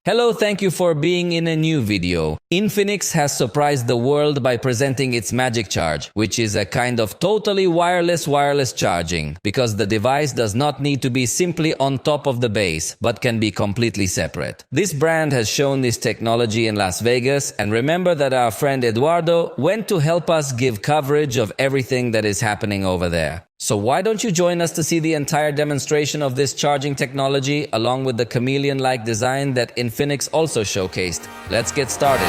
Hello, thank you for being in a new video. Infinix has surprised the world by presenting its Magic Charge, which is a kind of totally wireless charging, because the device does not need to be simply on top of the base, but can be completely separate. This brand has shown this technology in Las Vegas, and remember that our friend Eduardo went to help us give coverage of everything that is happening over there. So why don't you join us to see the entire demonstration of this charging technology along with the chameleon-like design that Infinix also showcased. Let's get started.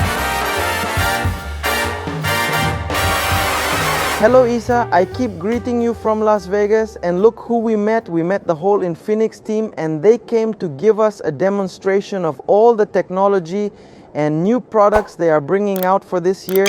Hello Isa, I keep greeting you from Las Vegas, and look who we met. We met the whole Infinix team, and they came to give us a demonstration of all the technology and new products they are bringing out for this year.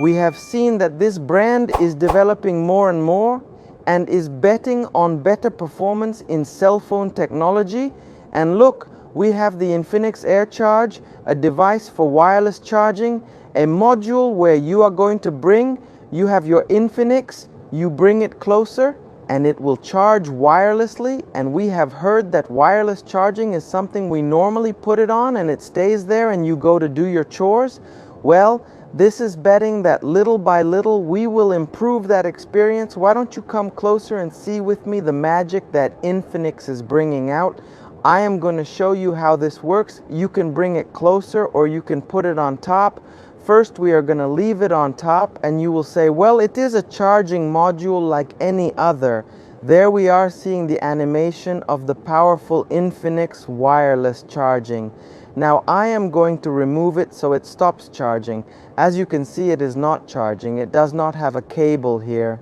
We have seen that this brand is developing more and more and is betting on better performance in cell phone technology. And look, we have the Infinix AirCharge, a device for wireless charging, a module where you are going to you have your Infinix, you bring it closer and it will charge wirelessly. And we have heard that wireless charging is something we normally put it on and it stays there and you go to do your chores. Well, this is betting that little by little we will improve that experience. Why don't you come closer and see with me the magic that Infinix is bringing out? I am going to show you how this works. You can bring it closer or you can put it on top. First, we are going to leave it on top and you will say, well, it is a charging module like any other. There we are seeing the animation of the powerful Infinix wireless charging. Now I am going to remove it so it stops charging. As you can see, it is not charging. It does not have a cable here.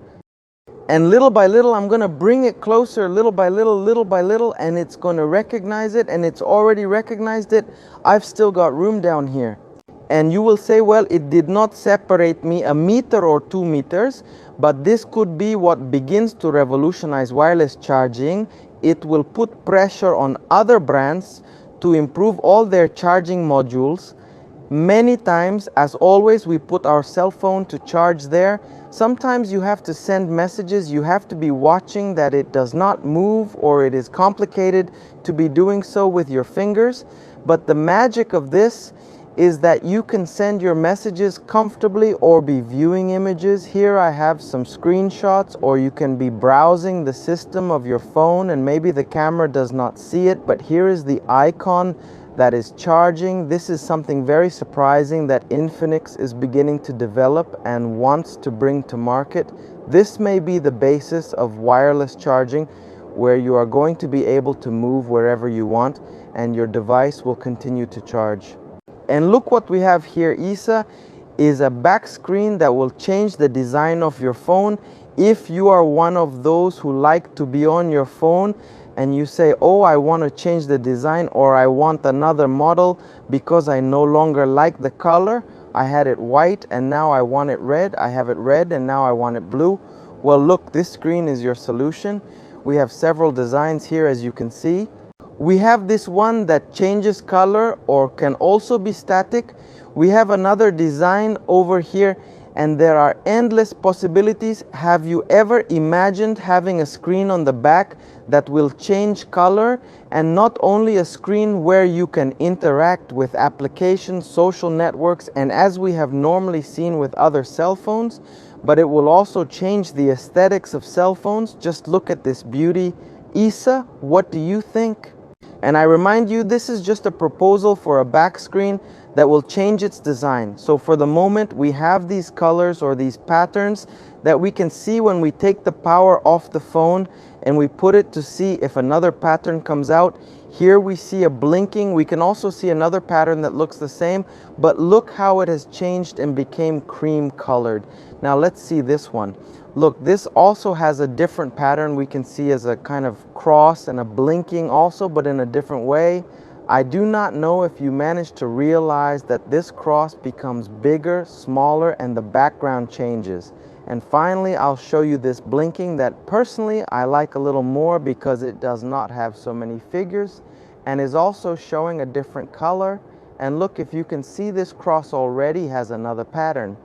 And little by little, I'm going to bring it closer, little by little, and it's going to recognize it, and it's already recognized it. I've still got room down here. And you will say, well, it did not separate me a meter or 2 meters, but this could be what begins to revolutionize wireless charging. It will put pressure on other brands to improve all their charging modules. Many times, as always, we put our cell phone to charge there. Sometimes you have to send messages, you have to be watching that it does not move, or it is complicated to be doing so with your fingers. But the magic of this is that you can send your messages comfortably or be viewing images. Here I have some screenshots, or you can be browsing the system of your phone and maybe the camera does not see it, but here is the icon that is charging. This is something very surprising that Infinix is beginning to develop and wants to bring to market. This may be the basis of wireless charging, where you are going to be able to move wherever you want and your device will continue to charge. And look what we have here, Isa, is a back screen that will change the design of your phone. If you are one of those who like to be on your phone and you say, oh, I want to change the design, or I want another model because I no longer like the color. I had it white and now I want it red. I have it red and now I want it blue. Well, look, this screen is your solution. We have several designs here, as you can see. We have this one that changes color or can also be static. We have another design over here, and there are endless possibilities. Have you ever imagined having a screen on the back that will change color, and not only a screen where you can interact with applications, social networks, and as we have normally seen with other cell phones, but it will also change the aesthetics of cell phones? Just look at this beauty. Isa, what do you think? And I remind you, this is just a proposal for a back screen that will change its design. So for the moment, we have these colors or these patterns that we can see when we take the power off the phone and we put it to see if another pattern comes out. Here we see a blinking. We can also see another pattern that looks the same, but look how it has changed and became cream colored. Now let's see this one. Look, this also has a different pattern we can see as a kind of cross and a blinking also, but in a different way. I do not know if you manage to realize that this cross becomes bigger, smaller, and the background changes. And finally, I'll show you this blinking that personally I like a little more because it does not have so many figures and is also showing a different color. And look, if you can see, this cross already has another pattern.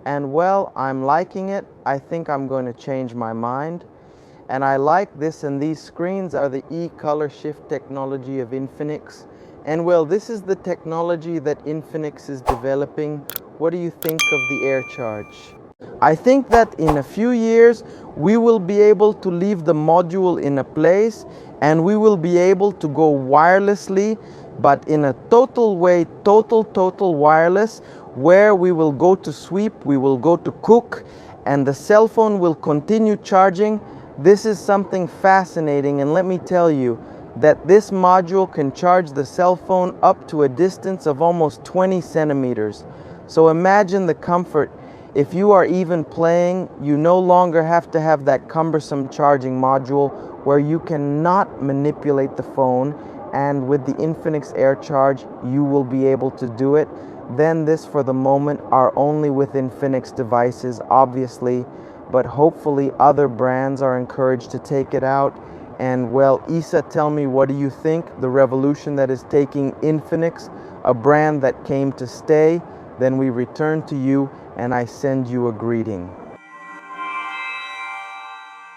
And well, I'm liking it. I think I'm going to change my mind. And I like this, and these screens are the e-color shift technology of Infinix. And well, this is the technology that Infinix is developing. What do you think of the Air Charge? I think that in a few years, we will be able to leave the module in a place and we will be able to go wirelessly, but in a total way, total wireless, where we will go to sweep, we will go to cook, and the cell phone will continue charging. This is something fascinating, and let me tell you that this module can charge the cell phone up to a distance of almost 20 centimeters. So imagine the comfort. If you are even playing, you no longer have to have that cumbersome charging module where you cannot manipulate the phone, and with the Infinix Air Charge, you will be able to do it. Then this, for the moment, are only with Infinix devices, obviously, but hopefully other brands are encouraged to take it out. And well, Isa, tell me, what do you think? The revolution that is taking Infinix, a brand that came to stay. Then we return to you and I send you a greeting.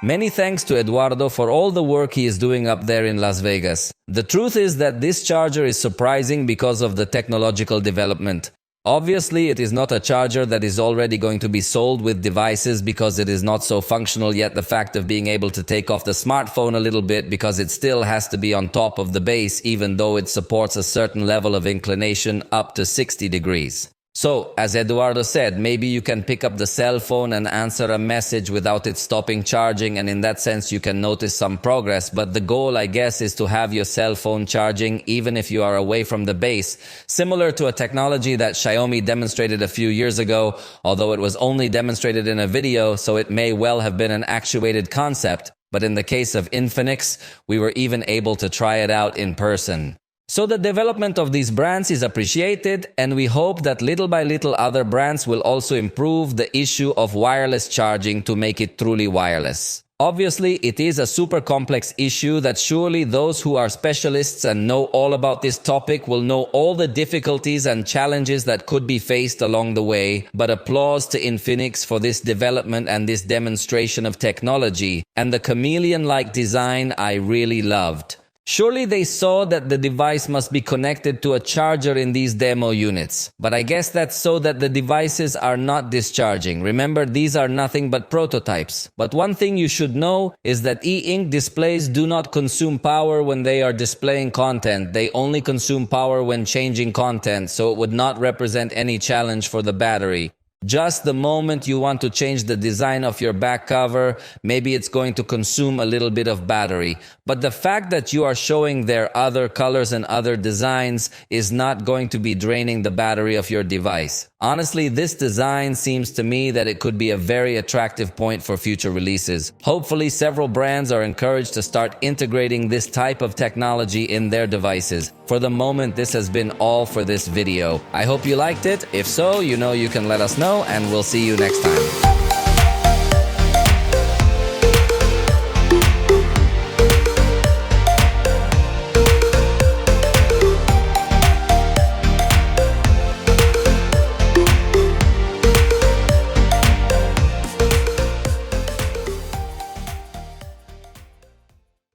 Many thanks to Eduardo for all the work he is doing up there in Las Vegas. The truth is that this charger is surprising because of the technological development. Obviously, it is not a charger that is already going to be sold with devices because it is not so functional yet. The fact of being able to take off the smartphone a little bit because it still has to be on top of the base, even though it supports a certain level of inclination up to 60 degrees. So, as Eduardo said, maybe you can pick up the cell phone and answer a message without it stopping charging, and in that sense you can notice some progress, but the goal, I guess, is to have your cell phone charging even if you are away from the base, similar to a technology that Xiaomi demonstrated a few years ago, although it was only demonstrated in a video, so it may well have been an actuated concept, but in the case of Infinix, we were even able to try it out in person. So the development of these brands is appreciated, and we hope that little by little other brands will also improve the issue of wireless charging to make it truly wireless. Obviously, it is a super complex issue that surely those who are specialists and know all about this topic will know all the difficulties and challenges that could be faced along the way, but applause to Infinix for this development and this demonstration of technology, and the chameleon-like design I really loved. Surely they saw that the device must be connected to a charger in these demo units. But I guess that's so that the devices are not discharging. Remember, these are nothing but prototypes. But one thing you should know is that e-ink displays do not consume power when they are displaying content. They only consume power when changing content, so it would not represent any challenge for the battery. Just the moment you want to change the design of your back cover, maybe it's going to consume a little bit of battery. But the fact that you are showing their other colors and other designs is not going to be draining the battery of your device. Honestly, this design seems to me that it could be a very attractive point for future releases. Hopefully, several brands are encouraged to start integrating this type of technology in their devices. For the moment, this has been all for this video. I hope you liked it. If so, you know you can let us know, and we'll see you next time.